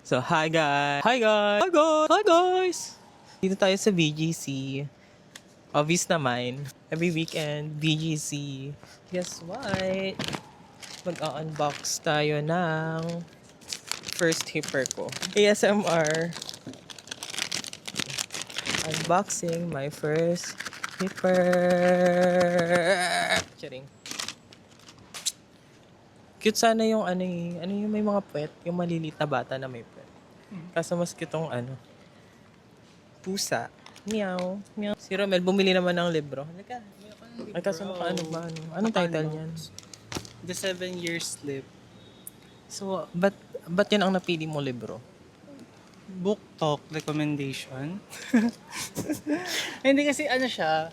So, hi guys! Hi guys! Hi guys! Hi guys! Dito tayo sa BGC. Obvious naman. Every weekend, BGC. Guess what? Mag-unbox tayo ng first hipper ko. ASMR. Unboxing my first hipper. Charing. Cute sana yung ano yung may mga puwet, yung maliliit na bata na may puwet. Kaso mas cute tong pusa. Meow. Meow. Si Romel, bumili naman ng libro. Halika. Ay, kaso ano ba? Anong title niyan? The 7 Years Sleep. So, ba't yan ang napili mo libro? Book talk recommendation. Hindi kasi siya,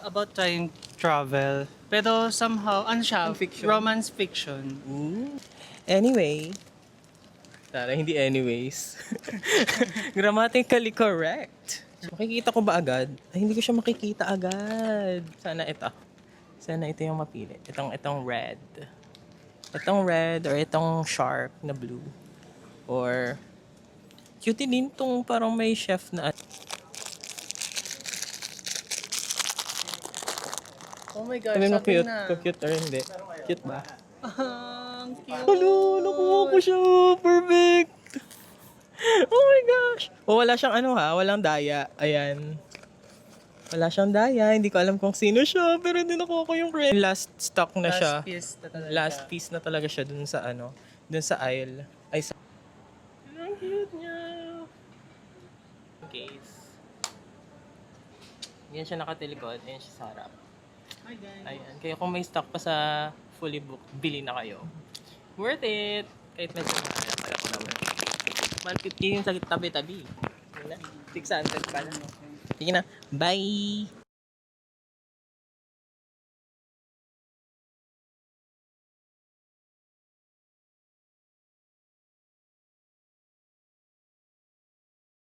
about time travel. Pero somehow, siya, Fiction. romance fiction. Ooh. Anyway. Tara, hindi anyways. Grammatically correct. Makikita ko ba agad? Ay, hindi ko siya makikita agad. Sana ito. Sana ito yung mapili. Itong red. Itong red or itong sharp na blue. Or cutie din tong parang may chef na Oh my gosh, sabi mo sabi cute. na. Cute or hindi? Cute ba? Ang cute. Hello, nakuha ko siya. Perfect. Oh my gosh. Oh, wala siyang walang daya. Ayan. Wala siyang daya. Hindi ko alam kung sino siya. Pero hindi nakuha ko yung red. Last stock na siya. Last piece na talaga. Last piece na talaga siya dun sa dun sa aisle. Ay, sa... Ang cute niya. Case. Yan siya nakatilikod. Ayan siya sa harap. Hi guys. Ayan. Kaya kung may stock pa sa fully booked, bili na kayo. Worth it! Kahit medyo mahal. Kaya ko naman. 150 yung sa tabi-tabi. Yun na. 600 pala. Sige na. Bye!